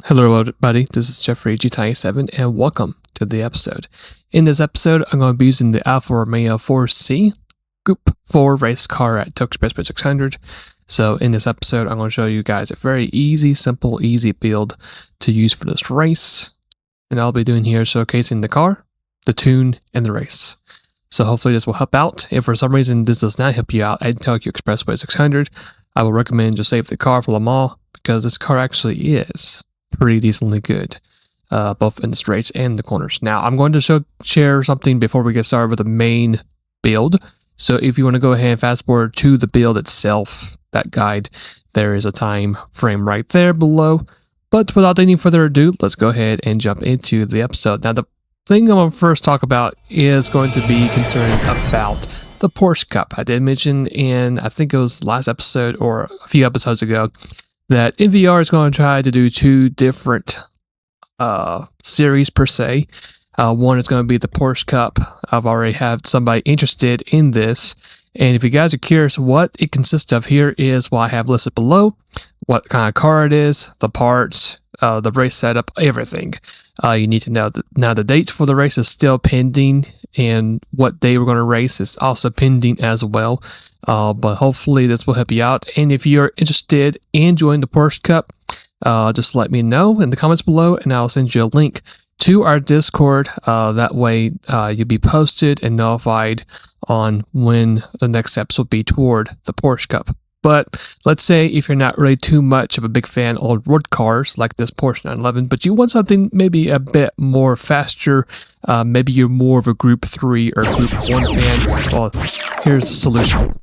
Hello everybody, this is Jeffrey GT7 and welcome to the episode. In this episode, I'm going to be using the Alfa Romeo 4C Group 4 race car at Tokyo Expressway 600. So in this episode, I'm going to show you guys a very simple, easy build to use for this race. And I'll be doing here showcasing the car, the tune, and the race. So hopefully this will help out. If for some reason this does not help you out at Tokyo Expressway 600, I will recommend just save the car for Le Mans because this car actually is pretty decently good, both in the straights and the corners. Now, I'm going to share something before we get started with the main build. So if you want to go ahead and fast forward to the build itself, that guide, there is a time frame right there below. But without any further ado, let's go ahead and jump into the episode. Now, the thing I'm going to first talk about is going to be concerning about the Porsche Cup. I did mention in, I think it was last episode or a few episodes ago, that NVR is going to try to do two different series per se. One is going to be the Porsche Cup. I've already had somebody interested in this. And if you guys are curious what it consists of, here is what I have listed below. What kind of car it is, the parts, the race setup, everything. You need to know that now the dates for the race is still pending, and what day we're going to race is also pending as well. But hopefully this will help you out. And if you're interested in joining the Porsche Cup, just let me know in the comments below, and I'll send you a link to our Discord. That way you'll be posted and notified on when the next steps will be toward the Porsche Cup. But let's say if you're not really too much of a big fan of road cars like this Porsche 911, but you want something maybe a bit more faster, maybe you're more of a Group 3 or Group 1 fan, well, here's the solution.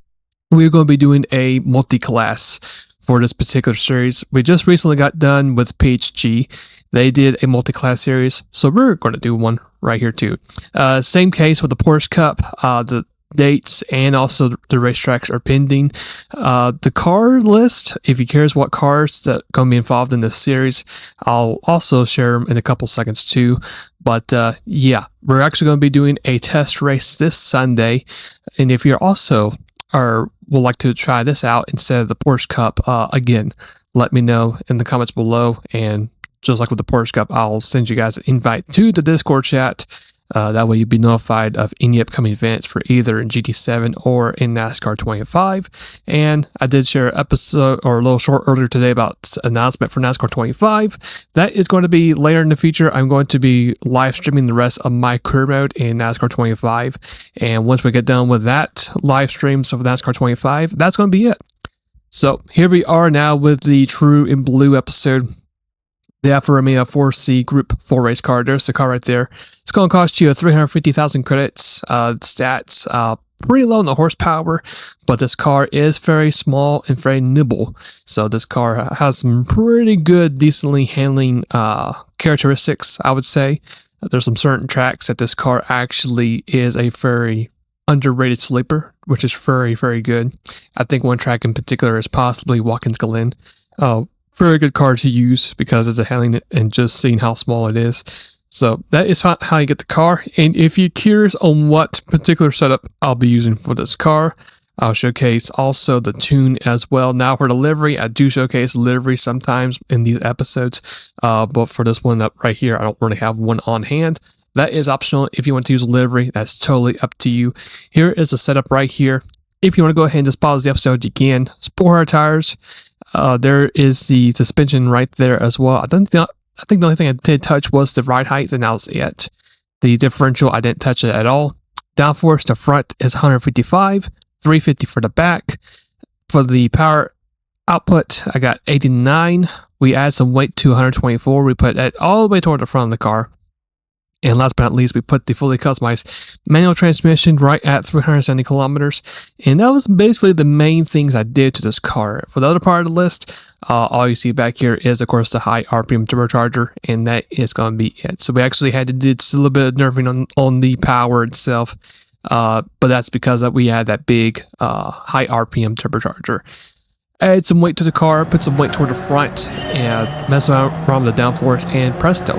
We're going to be doing a multi-class for this particular series. We just recently got done with PHG. They did a multi-class series, so we're going to do one right here too. Same case with the Porsche Cup. The dates and also the racetracks are pending. The car list, if you cares what cars that are going to be involved in this series, I'll also share them in a couple seconds too. But yeah, we're actually going to be doing a test race this Sunday. And if you're also would like to try this out instead of the Porsche Cup, again, let me know in the comments below. And just like with the Porsche Cup, I'll send you guys an invite to the Discord chat. That way you'll be notified of any upcoming events for either in GT7 or in NASCAR 25. And I did share an episode or a little short earlier today about announcement for NASCAR 25. That is going to be later in the future. I'm going to be live streaming the rest of my career mode in NASCAR 25. And once we get done with that live streams of NASCAR 25, that's going to be it. So here we are now with the True in Blue episode. The Alfa Romeo 4C Group 4 race car. There's the car right there. It's going to cost you 350,000 credits. Stats, pretty low in the horsepower, but this car is very small and very nimble. So this car has some pretty good, decently handling characteristics, I would say. There's some certain tracks that this car actually is a very underrated sleeper, which is very, very good. I think one track in particular is possibly Watkins Glen. Very good car to use because of the handling and just seeing how small it is. So that is how you get the car. And if you're curious on what particular setup I'll be using for this car, I'll showcase also the tune as well. Now for the livery, I do showcase livery sometimes in these episodes. But for this one up right here, I don't really have one on hand. That is optional. If you want to use a livery, that's totally up to you. Here is the setup right here. If you want to go ahead and just pause the episode, you can. Sport tires. There is the suspension right there as well. I think the only thing I did touch was the ride height, and that was it. The differential, I didn't touch it at all. Downforce, the front is 155, 350 for the back. For the power output, I got 89. We add some weight to 124. We put that all the way toward the front of the car. And last but not least, we put the fully customized manual transmission right at 370 kilometers. And that was basically the main things I did to this car. For the other part of the list, all you see back here is, of course, the high RPM turbocharger. And that is going to be it. So we actually had to do just a little bit of nerfing on the power itself. But that's because we had that big high RPM turbocharger. Add some weight to the car, put some weight toward the front, and mess around with the downforce, and presto.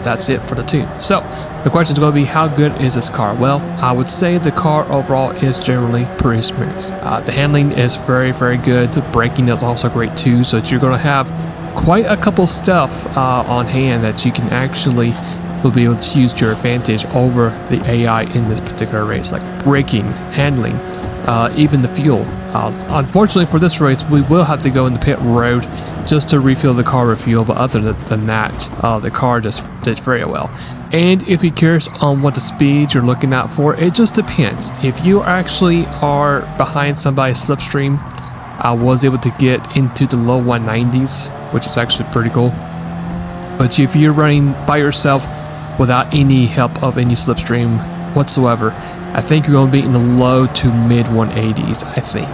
That's it for the tune. So, the question is going to be, how good is this car? Well, I would say the car overall is generally pretty smooth. The handling is very, very good. The braking is also great too, so you're going to have quite a couple stuff on hand that you can actually will be able to use to your advantage over the AI in this particular race, like braking, handling, even the fuel. Unfortunately for this race, we will have to go in the pit road just to refill the car with fuel, but other than that, the car just did very well. And if you're curious on what the speeds you're looking out for, it just depends. If you actually are behind somebody's slipstream, I was able to get into the low 190s, which is actually pretty cool. But if you're running by yourself without any help of any slipstream whatsoever, I think you're going to be in the low to mid 180s, I think.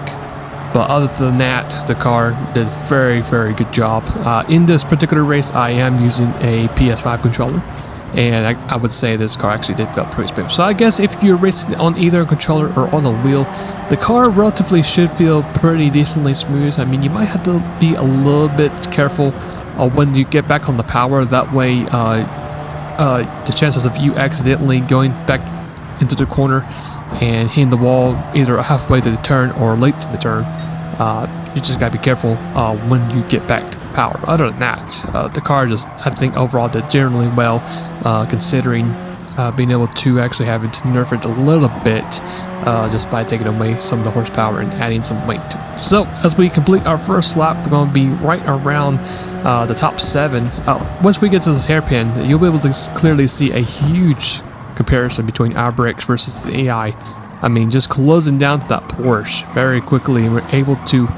But other than that, the car did a very, very good job. In this particular race, I am using a PS5 controller, and I would say this car actually did feel pretty smooth. So I guess if you're racing on either a controller or on a wheel, the car relatively should feel pretty decently smooth. I mean, you might have to be a little bit careful when you get back on the power. That way, the chances of you accidentally going back into the corner and hitting the wall either halfway to the turn or late to the turn, you just gotta be careful when you get back to the power. Other than that, the car just, I think overall did generally well, considering being able to actually having to nerf it a little bit just by taking away some of the horsepower and adding some weight to it. So as we complete our first lap, we're going to be right around the top 7. Once we get to this hairpin, you'll be able to clearly see a huge comparison between our brakes versus the AI. I mean, just closing down to that Porsche very quickly, and we're able to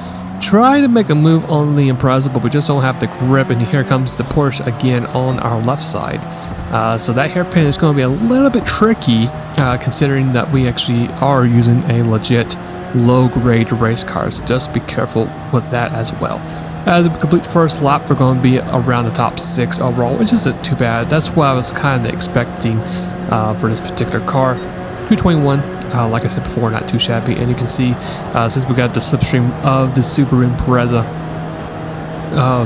try to make a move on the Impreza, but we just don't have the grip. And here comes the Porsche again on our left side. So that hairpin is going to be a little bit tricky, considering that we actually are using a legit low-grade race car. So just be careful with that as well. As we complete the first lap, we're going to be around the top 6 overall, which isn't too bad. That's what I was kind of expecting for this particular car. 221, like I said before, not too shabby. And you can see, since we got the slipstream of the Subaru Impreza,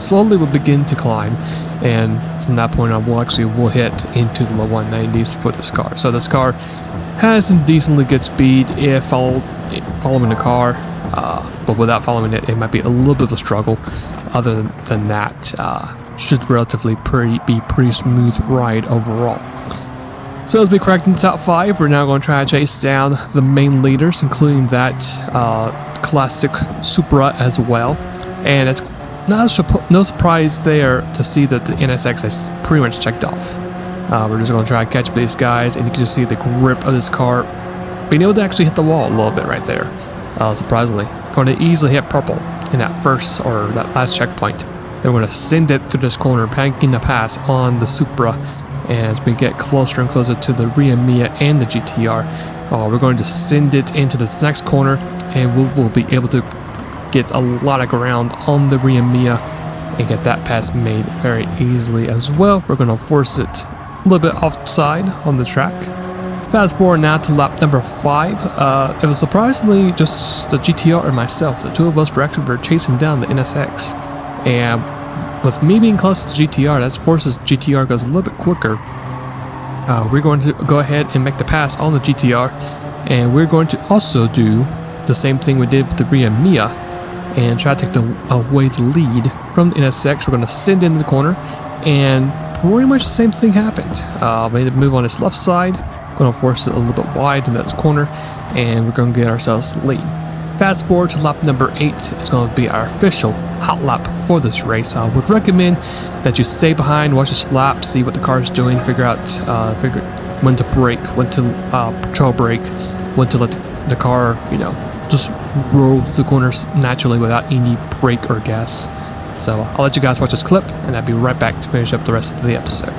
slowly we'll begin to climb, and from that point on we'll hit into the low 190s for this car. So this car has some decently good speed if following the car, but without following it, it might be a little bit of a struggle. Other than that, should relatively be pretty smooth ride overall. So as we crack into top 5, we're now going to try to chase down the main leaders, including that classic Supra as well. And it's no surprise there to see that the NSX is pretty much checked off. We're just going to try to catch these guys, and you can just see the grip of this car being able to actually hit the wall a little bit right there. Surprisingly, going to easily hit purple in that first or that last checkpoint. Then we're going to send it to this corner, banking the pass on the Supra. As we get closer and closer to the Ria Mia and the GTR, we're going to send it into this next corner, and we'll be able to get a lot of ground on the Ria Mia and get that pass made very easily as well. We're going to force it a little bit offside on the track. Fast forward now to lap number 5. It was surprisingly just the GTR and myself. The two of us were chasing down the NSX, and with me being close to GTR, that forces GTR goes a little bit quicker. We're going to go ahead and make the pass on the GTR, and we're going to also do the same thing we did with the Ria Mia and try to take away the lead from the NSX. We're going to send into the corner, and pretty much the same thing happened. Made a move on its left side, going to force it a little bit wide in that corner, and we're going to get ourselves the lead. Fast forward to lap number 8. It's going to be our official hot lap for this race. I would recommend that you stay behind, watch this lap, see what the car is doing, figure when to brake, when to patrol brake, when to let the car, just roll the corners naturally without any brake or gas. So I'll let you guys watch this clip, and I'll be right back to finish up the rest of the episode.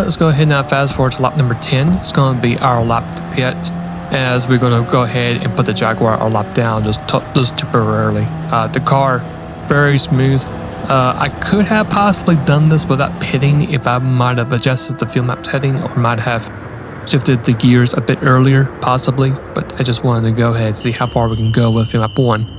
let's go ahead and fast forward to lap number 10. It's going to be our lap to pit, as we're going to go ahead and put the Jaguar our lap down just temporarily. The car, very smooth. I could have possibly done this without pitting if I might have adjusted the field map setting, or might have shifted the gears a bit earlier, possibly, but I just wanted to go ahead and see how far we can go with field map 1.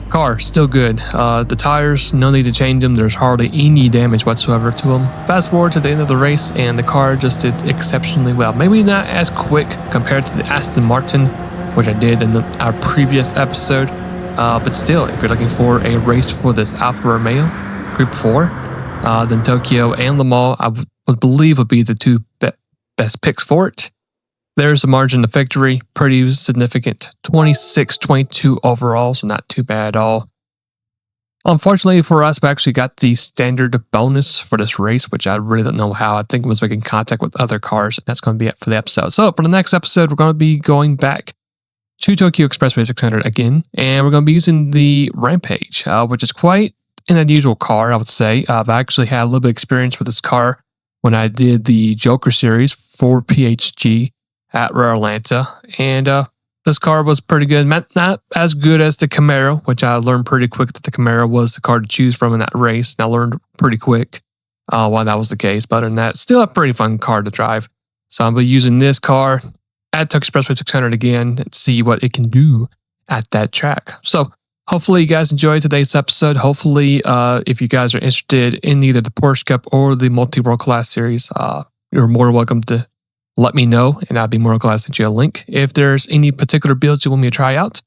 Car, still good. The tires, no need to change them. There's hardly any damage whatsoever to them. Fast forward to the end of the race, and the car just did exceptionally well. Maybe not as quick compared to the Aston Martin, which I did in our previous episode, but still, if you're looking for a race for this Alfa Romeo Group 4, then Tokyo and Le Mans, I would believe, would be the two best picks for it. There's a margin of victory, pretty significant, 26-22 overall, so not too bad at all. Unfortunately for us, we actually got the standard bonus for this race, which I really don't know how. I think it was making contact with other cars, and that's going to be it for the episode. So for the next episode, we're going to be going back to Tokyo Expressway 600 again, and we're going to be using the Rampage, which is quite an unusual car, I would say. I've actually had a little bit of experience with this car when I did the Joker series for PHG at Rare Atlanta, and this car was pretty good. Not as good as the Camaro, which I learned pretty quick that the Camaro was the car to choose from in that race, and I learned pretty quick why that was the case. But other than that, still a pretty fun car to drive. So I'm going to be using this car at Tokyo Expressway 600 again and see what it can do at that track. So hopefully you guys enjoyed today's episode. Hopefully, if you guys are interested in either the Porsche Cup or the Multi-World Class Series, you're more than welcome to let me know, and I'd be more glad to send you a link. If there's any particular builds you want me to try out,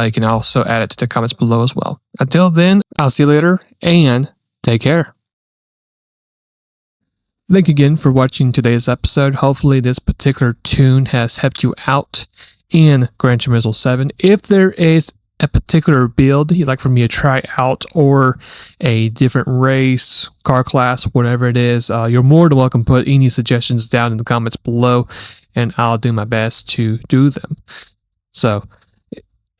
you can also add it to the comments below as well. Until then, I'll see you later, and take care. Thank you again for watching today's episode. Hopefully this particular tune has helped you out in Gran Turismo 7. If there is a particular build you'd like for me to try out, or a different race, car class, whatever it is, you're more than welcome to put any suggestions down in the comments below, and I'll do my best to do them. So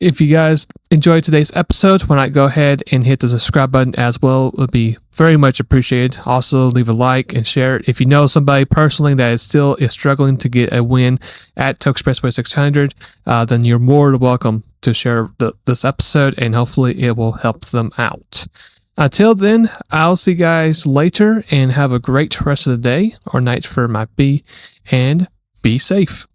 if you guys enjoyed today's episode, why not go ahead and hit the subscribe button as well? It would be very much appreciated. Also, leave a like and share it. If you know somebody personally that is struggling to get a win at Tokyo Expressway 600, then you're more than welcome to share this episode, and hopefully it will help them out. Until then, I'll see you guys later, and have a great rest of the day or night for it might be, and be safe.